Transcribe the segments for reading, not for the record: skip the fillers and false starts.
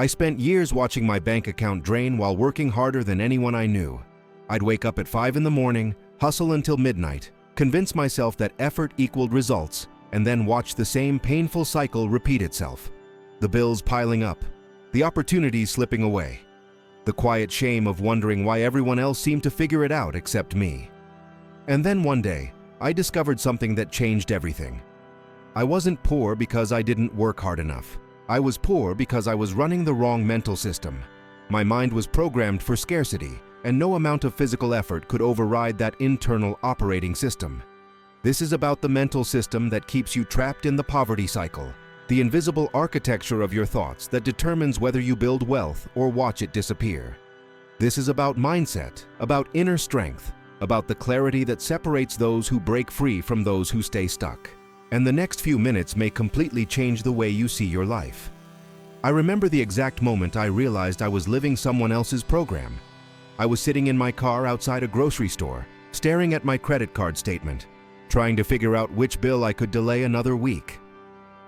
I spent years watching my bank account drain while working harder than anyone I knew. I'd wake up at 5 in the morning, hustle until midnight, convince myself that effort equaled results, and then watch the same painful cycle repeat itself. The bills piling up, the opportunities slipping away, the quiet shame of wondering why everyone else seemed to figure it out except me. And then one day, I discovered something that changed everything. I wasn't poor because I didn't work hard enough. I was poor because I was running the wrong mental system. My mind was programmed for scarcity, and no amount of physical effort could override that internal operating system. This is about the mental system that keeps you trapped in the poverty cycle, the invisible architecture of your thoughts that determines whether you build wealth or watch it disappear. This is about mindset, about inner strength, about the clarity that separates those who break free from those who stay stuck. And the next few minutes may completely change the way you see your life. I remember the exact moment I realized I was living someone else's program. I was sitting in my car outside a grocery store, staring at my credit card statement, trying to figure out which bill I could delay another week.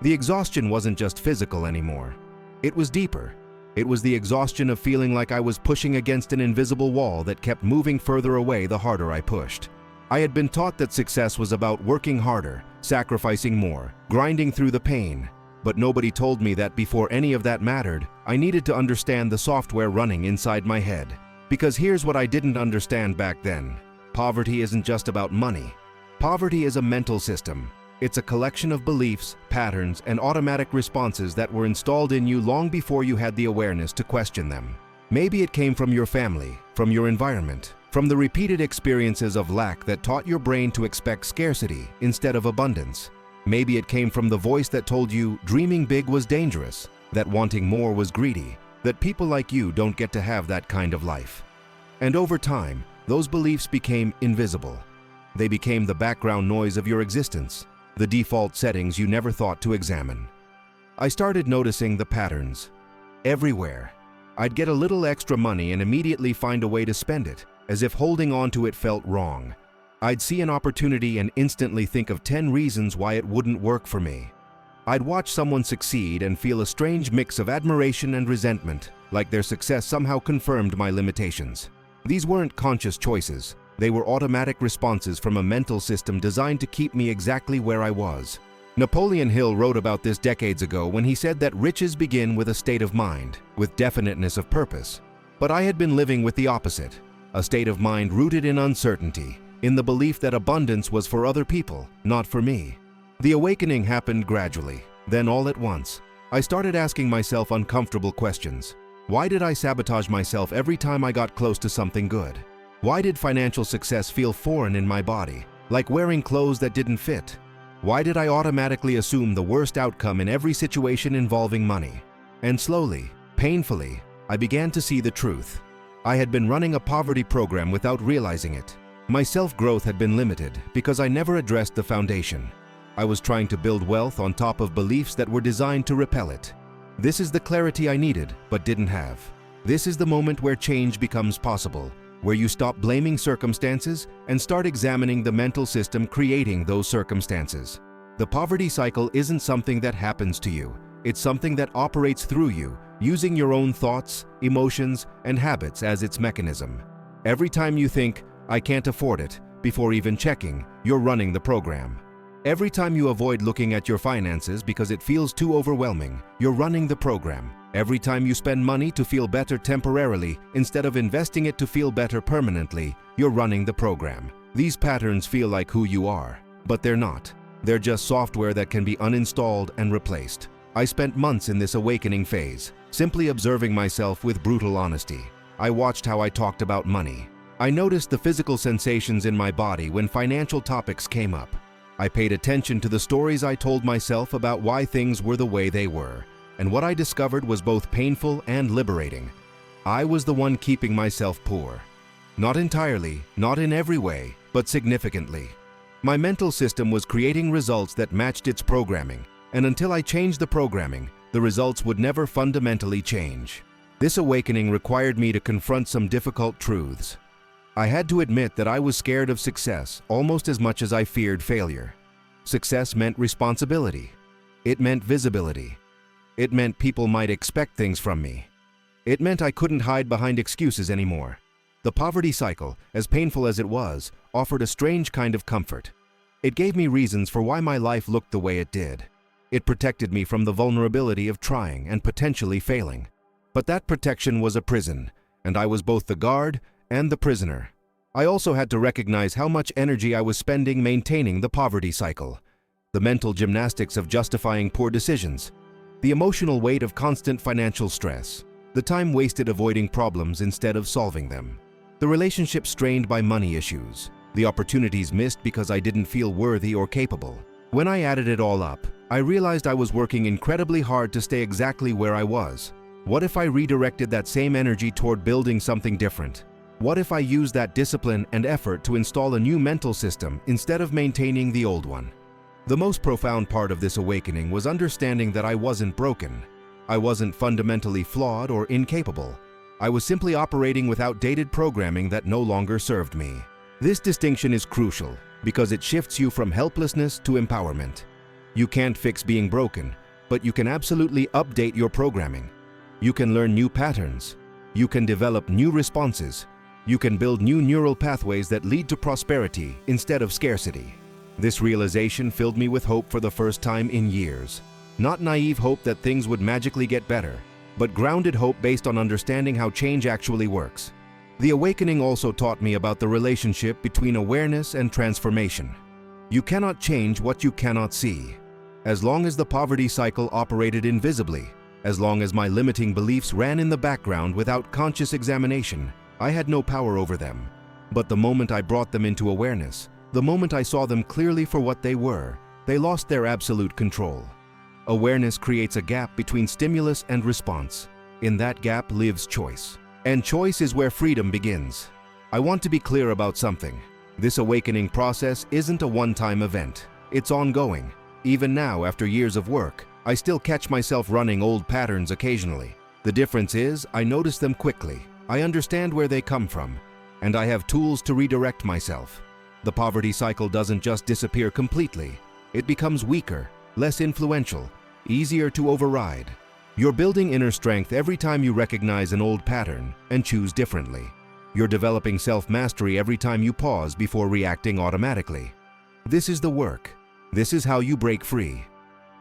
The exhaustion wasn't just physical anymore. It was deeper. It was the exhaustion of feeling like I was pushing against an invisible wall that kept moving further away the harder I pushed. I had been taught that success was about working harder, sacrificing more, grinding through the pain. But nobody told me that before any of that mattered, I needed to understand the software running inside my head. Because here's what I didn't understand back then. Poverty isn't just about money. Poverty is a mental system. It's a collection of beliefs, patterns, and automatic responses that were installed in you long before you had the awareness to question them. Maybe it came from your family, from your environment, from the repeated experiences of lack that taught your brain to expect scarcity instead of abundance. Maybe it came from the voice that told you dreaming big was dangerous, that wanting more was greedy, that people like you don't get to have that kind of life. And over time, those beliefs became invisible. They became the background noise of your existence, the default settings you never thought to examine. I started noticing the patterns. Everywhere. I'd get a little extra money and immediately find a way to spend it, as if holding on to it felt wrong. I'd see an opportunity and instantly think of 10 reasons why it wouldn't work for me. I'd watch someone succeed and feel a strange mix of admiration and resentment, like their success somehow confirmed my limitations. These weren't conscious choices. They were automatic responses from a mental system designed to keep me exactly where I was. Napoleon Hill wrote about this decades ago when he said that riches begin with a state of mind, with definiteness of purpose. But I had been living with the opposite, a state of mind rooted in uncertainty, in the belief that abundance was for other people, not for me. The awakening happened gradually, then all at once. I started asking myself uncomfortable questions. Why did I sabotage myself every time I got close to something good? Why did financial success feel foreign in my body, like wearing clothes that didn't fit? Why did I automatically assume the worst outcome in every situation involving money? And slowly, painfully, I began to see the truth. I had been running a poverty program without realizing it. My self-growth had been limited because I never addressed the foundation. I was trying to build wealth on top of beliefs that were designed to repel it. This is the clarity I needed but didn't have. This is the moment where change becomes possible, where you stop blaming circumstances and start examining the mental system creating those circumstances. The poverty cycle isn't something that happens to you. It's something that operates through you, using your own thoughts, emotions, and habits as its mechanism. Every time you think, "I can't afford it," before even checking, you're running the program. Every time you avoid looking at your finances because it feels too overwhelming, you're running the program. Every time you spend money to feel better temporarily instead of investing it to feel better permanently, you're running the program. These patterns feel like who you are, but they're not. They're just software that can be uninstalled and replaced. I spent months in this awakening phase, simply observing myself with brutal honesty. I watched how I talked about money. I noticed the physical sensations in my body when financial topics came up. I paid attention to the stories I told myself about why things were the way they were, and what I discovered was both painful and liberating. I was the one keeping myself poor. Not entirely, not in every way, but significantly. My mental system was creating results that matched its programming, and until I changed the programming, the results would never fundamentally change. This awakening required me to confront some difficult truths. I had to admit that I was scared of success almost as much as I feared failure. Success meant responsibility. It meant visibility. It meant people might expect things from me. It meant I couldn't hide behind excuses anymore. The poverty cycle, as painful as it was, offered a strange kind of comfort. It gave me reasons for why my life looked the way it did. It protected me from the vulnerability of trying and potentially failing. But that protection was a prison, and I was both the guard and the prisoner. I also had to recognize how much energy I was spending maintaining the poverty cycle. The mental gymnastics of justifying poor decisions, the emotional weight of constant financial stress, the time wasted avoiding problems instead of solving them, the relationship strained by money issues, the opportunities missed because I didn't feel worthy or capable. When I added it all up, I realized I was working incredibly hard to stay exactly where I was. What if I redirected that same energy toward building something different? What if I used that discipline and effort to install a new mental system instead of maintaining the old one? The most profound part of this awakening was understanding that I wasn't broken. I wasn't fundamentally flawed or incapable. I was simply operating with outdated programming that no longer served me. This distinction is crucial because it shifts you from helplessness to empowerment. You can't fix being broken, but you can absolutely update your programming. You can learn new patterns. You can develop new responses. You can build new neural pathways that lead to prosperity instead of scarcity. This realization filled me with hope for the first time in years. Not naive hope that things would magically get better, but grounded hope based on understanding how change actually works. The awakening also taught me about the relationship between awareness and transformation. You cannot change what you cannot see. As long as the poverty cycle operated invisibly, as long as my limiting beliefs ran in the background without conscious examination, I had no power over them. But the moment I brought them into awareness, the moment I saw them clearly for what they were, they lost their absolute control. Awareness creates a gap between stimulus and response. In that gap lives choice. And choice is where freedom begins. I want to be clear about something. This awakening process isn't a one-time event. It's ongoing. Even now, after years of work, I still catch myself running old patterns occasionally. The difference is, I notice them quickly. I understand where they come from, and I have tools to redirect myself. The poverty cycle doesn't just disappear completely. It becomes weaker, less influential, easier to override. You're building inner strength every time you recognize an old pattern and choose differently. You're developing self-mastery every time you pause before reacting automatically. This is the work. This is how you break free.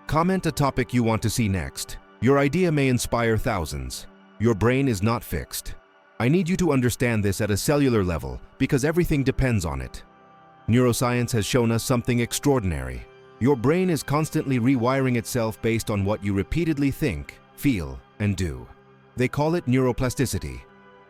Comment a topic you want to see next. Your idea may inspire thousands. Your brain is not fixed. I need you to understand this at a cellular level because everything depends on it. Neuroscience has shown us something extraordinary. Your brain is constantly rewiring itself based on what you repeatedly think, feel, and do. They call it neuroplasticity.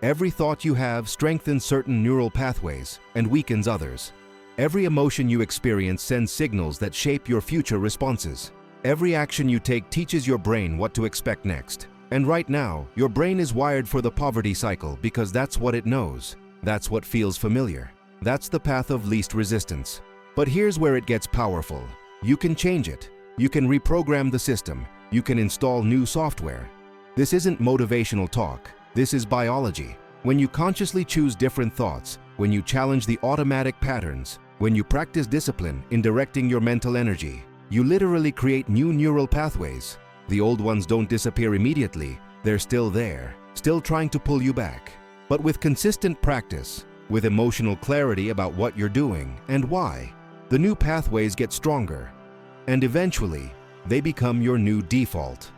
Every thought you have strengthens certain neural pathways and weakens others. Every emotion you experience sends signals that shape your future responses. Every action you take teaches your brain what to expect next. And right now, your brain is wired for the poverty cycle because that's what it knows. That's what feels familiar. That's the path of least resistance. But here's where it gets powerful. You can change it. You can reprogram the system. You can install new software. This isn't motivational talk. This is biology. When you consciously choose different thoughts, when you challenge the automatic patterns, when you practice discipline in directing your mental energy, you literally create new neural pathways. The old ones don't disappear immediately. They're still there, still trying to pull you back. But with consistent practice, with emotional clarity about what you're doing and why, the new pathways get stronger. And eventually, they become your new default.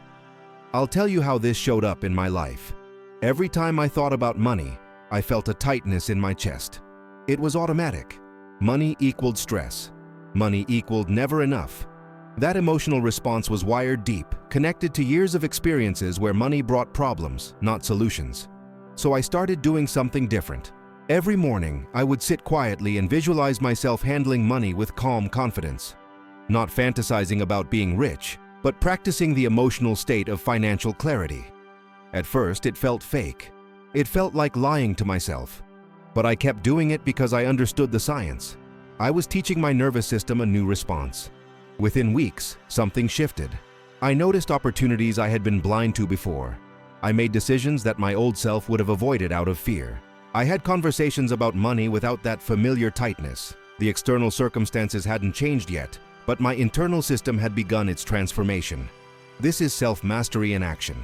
I'll tell you how this showed up in my life. Every time I thought about money, I felt a tightness in my chest. It was automatic. Money equaled stress. Money equaled never enough. That emotional response was wired deep, connected to years of experiences where money brought problems, not solutions. So I started doing something different. Every morning, I would sit quietly and visualize myself handling money with calm confidence. Not fantasizing about being rich, but practicing the emotional state of financial clarity. At first, it felt fake. It felt like lying to myself. But I kept doing it because I understood the science. I was teaching my nervous system a new response. Within weeks, something shifted. I noticed opportunities I had been blind to before. I made decisions that my old self would have avoided out of fear. I had conversations about money without that familiar tightness. The external circumstances hadn't changed yet, but my internal system had begun its transformation. This is self-mastery in action.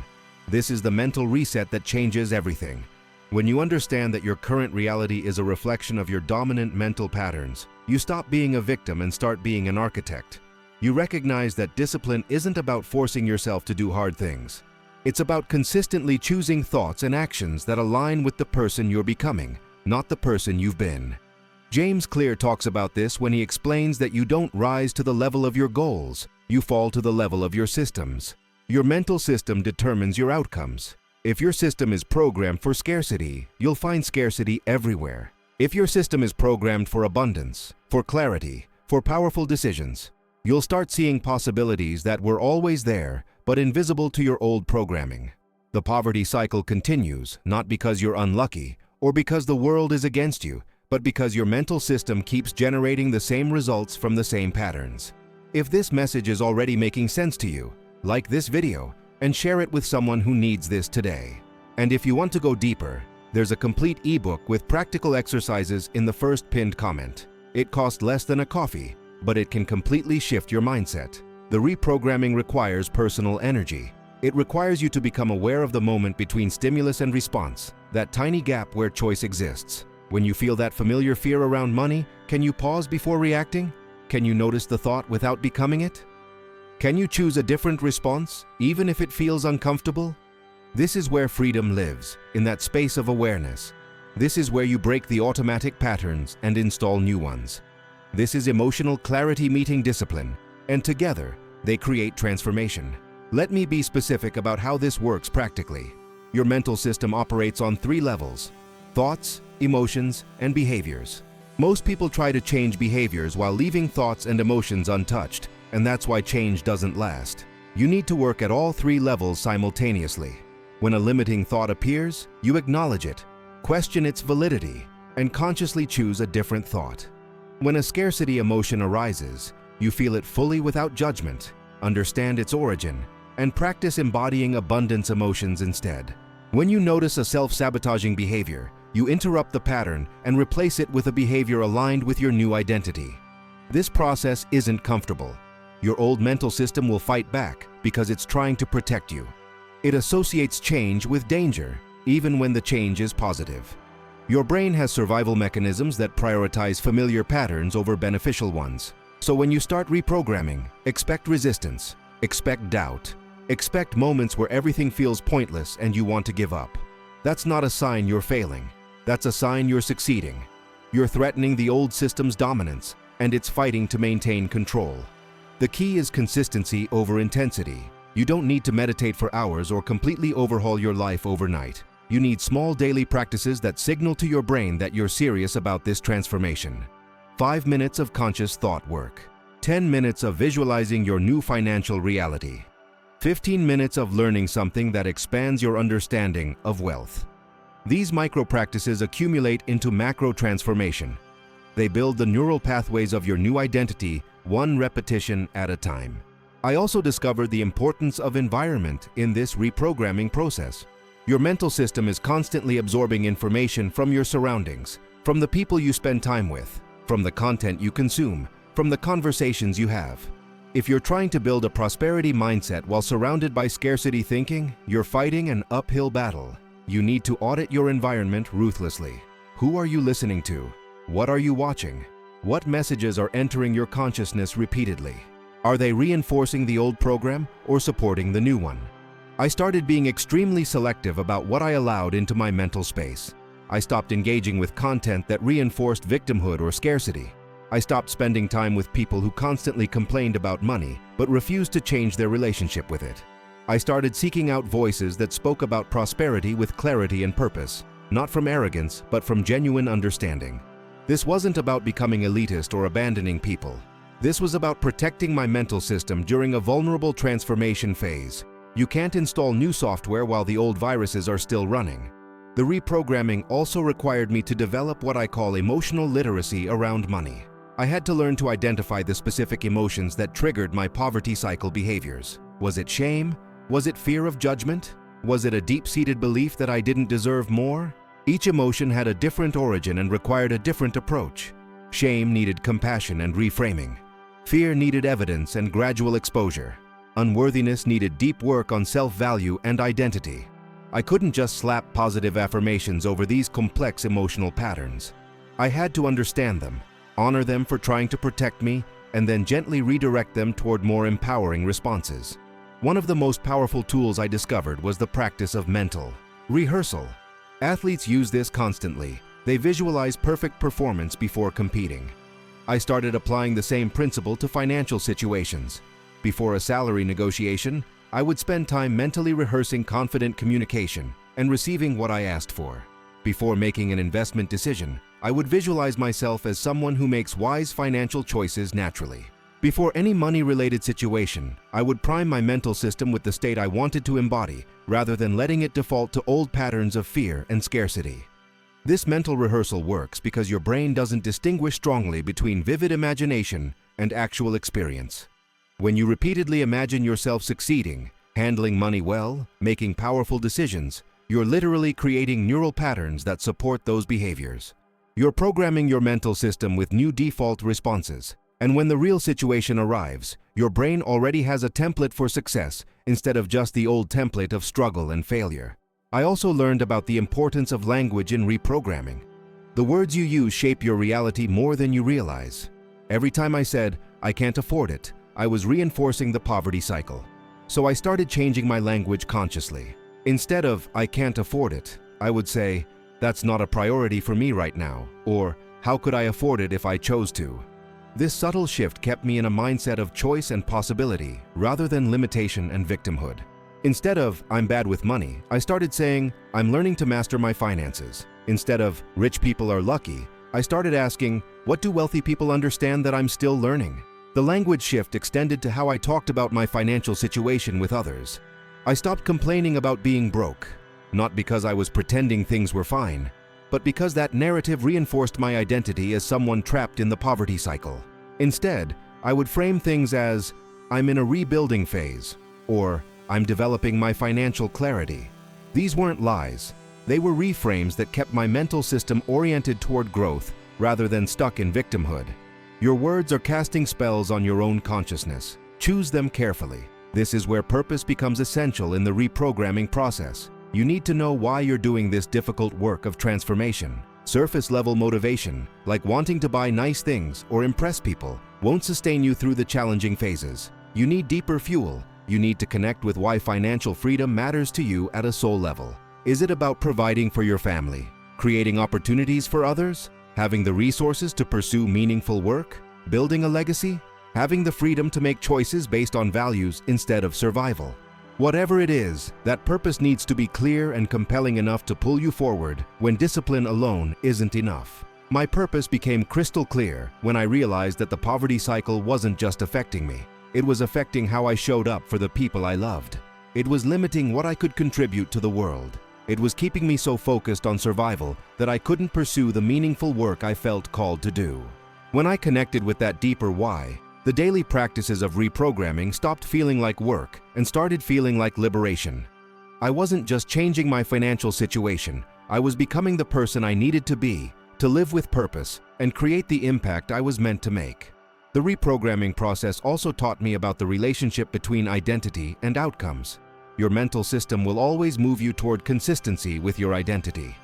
This is the mental reset that changes everything. When you understand that your current reality is a reflection of your dominant mental patterns, you stop being a victim and start being an architect. You recognize that discipline isn't about forcing yourself to do hard things. It's about consistently choosing thoughts and actions that align with the person you're becoming, not the person you've been. James Clear talks about this when he explains that you don't rise to the level of your goals, you fall to the level of your systems. Your mental system determines your outcomes. If your system is programmed for scarcity, you'll find scarcity everywhere. If your system is programmed for abundance, for clarity, for powerful decisions, you'll start seeing possibilities that were always there, but invisible to your old programming. The poverty cycle continues, not because you're unlucky, or because the world is against you, but because your mental system keeps generating the same results from the same patterns. If this message is already making sense to you, like this video and share it with someone who needs this today. And if you want to go deeper, there's a complete ebook with practical exercises in the first pinned comment. It costs less than a coffee, but it can completely shift your mindset. The reprogramming requires personal energy. It requires you to become aware of the moment between stimulus and response, that tiny gap where choice exists. When you feel that familiar fear around money, can you pause before reacting? Can you notice the thought without becoming it? Can you choose a different response, even if it feels uncomfortable? This is where freedom lives, in that space of awareness. This is where you break the automatic patterns and install new ones. This is emotional clarity meeting discipline, and together, they create transformation. Let me be specific about how this works practically. Your mental system operates on 3 levels: thoughts, emotions, and behaviors. Most people try to change behaviors while leaving thoughts and emotions untouched, and that's why change doesn't last. You need to work at all 3 levels simultaneously. When a limiting thought appears, you acknowledge it, question its validity, and consciously choose a different thought. When a scarcity emotion arises, you feel it fully without judgment, understand its origin, and practice embodying abundance emotions instead. When you notice a self-sabotaging behavior, you interrupt the pattern and replace it with a behavior aligned with your new identity. This process isn't comfortable. Your old mental system will fight back because it's trying to protect you. It associates change with danger, even when the change is positive. Your brain has survival mechanisms that prioritize familiar patterns over beneficial ones. So when you start reprogramming, expect resistance, expect doubt, expect moments where everything feels pointless and you want to give up. That's not a sign you're failing. That's a sign you're succeeding. You're threatening the old system's dominance, and it's fighting to maintain control. The key is consistency over intensity. You don't need to meditate for hours or completely overhaul your life overnight. You need small daily practices that signal to your brain that you're serious about this transformation. 5 minutes of conscious thought work. 10 minutes of visualizing your new financial reality. 15 minutes of learning something that expands your understanding of wealth. These micro practices accumulate into macro transformation. They build the neural pathways of your new identity, one repetition at a time. I also discovered the importance of environment in this reprogramming process. Your mental system is constantly absorbing information from your surroundings, from the people you spend time with, from the content you consume, from the conversations you have. If you're trying to build a prosperity mindset while surrounded by scarcity thinking, you're fighting an uphill battle. You need to audit your environment ruthlessly. Who are you listening to? What are you watching? What messages are entering your consciousness repeatedly? Are they reinforcing the old program or supporting the new one? I started being extremely selective about what I allowed into my mental space. I stopped engaging with content that reinforced victimhood or scarcity. I stopped spending time with people who constantly complained about money but refused to change their relationship with it. I started seeking out voices that spoke about prosperity with clarity and purpose, not from arrogance but from genuine understanding. This wasn't about becoming elitist or abandoning people. This was about protecting my mental system during a vulnerable transformation phase. You can't install new software while the old viruses are still running. The reprogramming also required me to develop what I call emotional literacy around money. I had to learn to identify the specific emotions that triggered my poverty cycle behaviors. Was it shame? Was it fear of judgment? Was it a deep-seated belief that I didn't deserve more? Each emotion had a different origin and required a different approach. Shame needed compassion and reframing. Fear needed evidence and gradual exposure. unworthiness needed deep work on self-value and identity. I couldn't just slap positive affirmations over these complex emotional patterns. I had to understand them, honor them for trying to protect me, and then gently redirect them toward more empowering responses. One of the most powerful tools I discovered was the practice of mental rehearsal. Athletes use this constantly. They visualize perfect performance before competing. I started applying the same principle to financial situations. Before a salary negotiation, I would spend time mentally rehearsing confident communication and receiving what I asked for. Before making an investment decision, I would visualize myself as someone who makes wise financial choices naturally. Before any money-related situation, I would prime my mental system with the state I wanted to embody, rather than letting it default to old patterns of fear and scarcity. This mental rehearsal works because your brain doesn't distinguish strongly between vivid imagination and actual experience. When you repeatedly imagine yourself succeeding, handling money well, making powerful decisions, you're literally creating neural patterns that support those behaviors. You're programming your mental system with new default responses, and when the real situation arrives, your brain already has a template for success instead of just the old template of struggle and failure. I also learned about the importance of language in reprogramming. The words you use shape your reality more than you realize. Every time I said, "I can't afford it," I was reinforcing the poverty cycle. So I started changing my language consciously. Instead of, "I can't afford it," I would say, "That's not a priority for me right now," or "How could I afford it if I chose to?" This subtle shift kept me in a mindset of choice and possibility, rather than limitation and victimhood. Instead of, "I'm bad with money," I started saying, "I'm learning to master my finances." Instead of, "Rich people are lucky," I started asking, "What do wealthy people understand that I'm still learning?" The language shift extended to how I talked about my financial situation with others. I stopped complaining about being broke, not because I was pretending things were fine, but because that narrative reinforced my identity as someone trapped in the poverty cycle. Instead, I would frame things as, "I'm in a rebuilding phase," or "I'm developing my financial clarity." These weren't lies. They were reframes that kept my mental system oriented toward growth rather than stuck in victimhood. Your words are casting spells on your own consciousness. Choose them carefully. This is where purpose becomes essential in the reprogramming process. You need to know why you're doing this difficult work of transformation. Surface-level motivation, like wanting to buy nice things or impress people, won't sustain you through the challenging phases. You need deeper fuel. You need to connect with why financial freedom matters to you at a soul level. Is it about providing for your family, creating opportunities for others, having the resources to pursue meaningful work, building a legacy, having the freedom to make choices based on values instead of survival? Whatever it is, that purpose needs to be clear and compelling enough to pull you forward when discipline alone isn't enough. My purpose became crystal clear when I realized that the poverty cycle wasn't just affecting me. It was affecting how I showed up for the people I loved. It was limiting what I could contribute to the world. It was keeping me so focused on survival that I couldn't pursue the meaningful work I felt called to do. When I connected with that deeper why, the daily practices of reprogramming stopped feeling like work and started feeling like liberation. I wasn't just changing my financial situation, I was becoming the person I needed to be, to live with purpose and create the impact I was meant to make. The reprogramming process also taught me about the relationship between identity and outcomes. Your mental system will always move you toward consistency with your identity.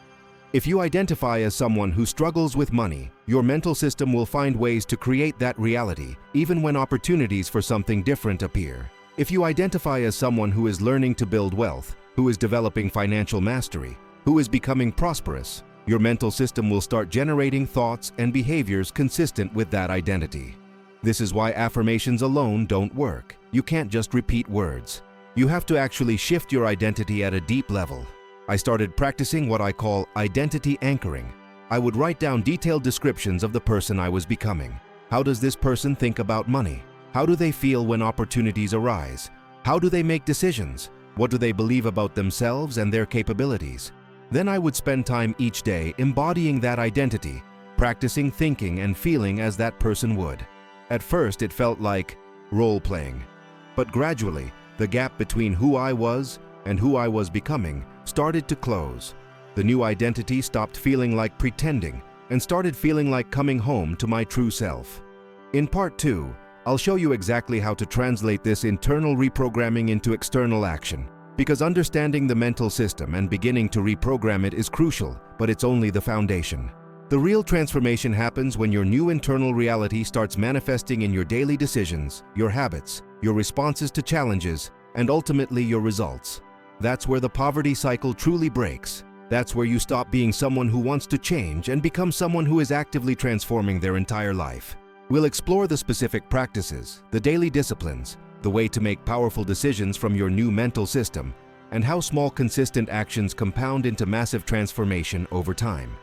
If you identify as someone who struggles with money, your mental system will find ways to create that reality, even when opportunities for something different appear. If you identify as someone who is learning to build wealth, who is developing financial mastery, who is becoming prosperous, your mental system will start generating thoughts and behaviors consistent with that identity. This is why affirmations alone don't work. You can't just repeat words. You have to actually shift your identity at a deep level. I started practicing what I call identity anchoring. I would write down detailed descriptions of the person I was becoming. How does this person think about money? How do they feel when opportunities arise? How do they make decisions? What do they believe about themselves and their capabilities? Then I would spend time each day embodying that identity, practicing thinking and feeling as that person would. At first, it felt like role-playing. But gradually, the gap between who I was and who I was becoming started to close. The new identity stopped feeling like pretending and started feeling like coming home to my true self. In part 2, I'll show you exactly how to translate this internal reprogramming into external action. Because understanding the mental system and beginning to reprogram it is crucial, but it's only the foundation. The real transformation happens when your new internal reality starts manifesting in your daily decisions, your habits, your responses to challenges, and ultimately your results. That's where the poverty cycle truly breaks. That's where you stop being someone who wants to change and become someone who is actively transforming their entire life. We'll explore the specific practices, the daily disciplines, the way to make powerful decisions from your new mental system, and how small consistent actions compound into massive transformation over time.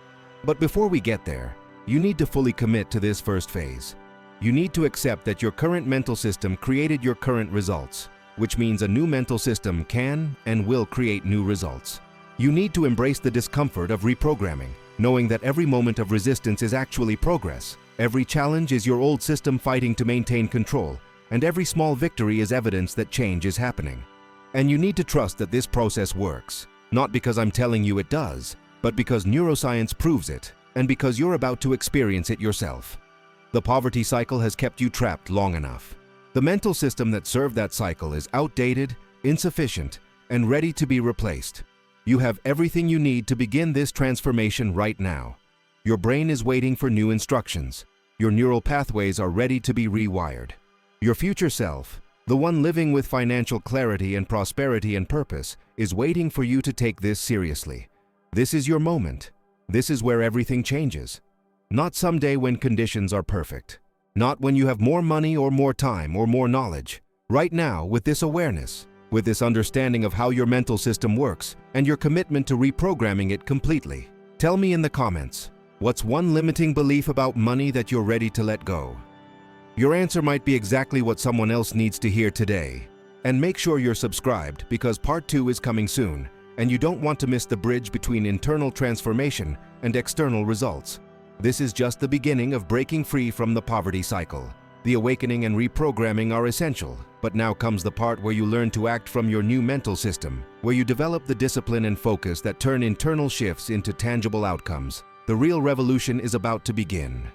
But before we get there, you need to fully commit to this first phase. You need to accept that your current mental system created your current results, which means a new mental system can and will create new results. You need to embrace the discomfort of reprogramming, knowing that every moment of resistance is actually progress. Every challenge is your old system fighting to maintain control, and every small victory is evidence that change is happening. And you need to trust that this process works, not because I'm telling you it does, but because neuroscience proves it, and because you're about to experience it yourself. The poverty cycle has kept you trapped long enough. The mental system that served that cycle is outdated, insufficient, and ready to be replaced. You have everything you need to begin this transformation right now. Your brain is waiting for new instructions. Your neural pathways are ready to be rewired. Your future self, the one living with financial clarity and prosperity and purpose, is waiting for you to take this seriously. This is your moment. This is where everything changes. Not someday when conditions are perfect. Not when you have more money or more time or more knowledge. Right now, with this awareness, with this understanding of how your mental system works, and your commitment to reprogramming it completely. Tell me in the comments, what's one limiting belief about money that you're ready to let go? Your answer might be exactly what someone else needs to hear today. And make sure you're subscribed because part 2 is coming soon, and you don't want to miss the bridge between internal transformation and external results. This is just the beginning of breaking free from the poverty cycle. The awakening and reprogramming are essential, but now comes the part where you learn to act from your new mental system, where you develop the discipline and focus that turn internal shifts into tangible outcomes. The real revolution is about to begin.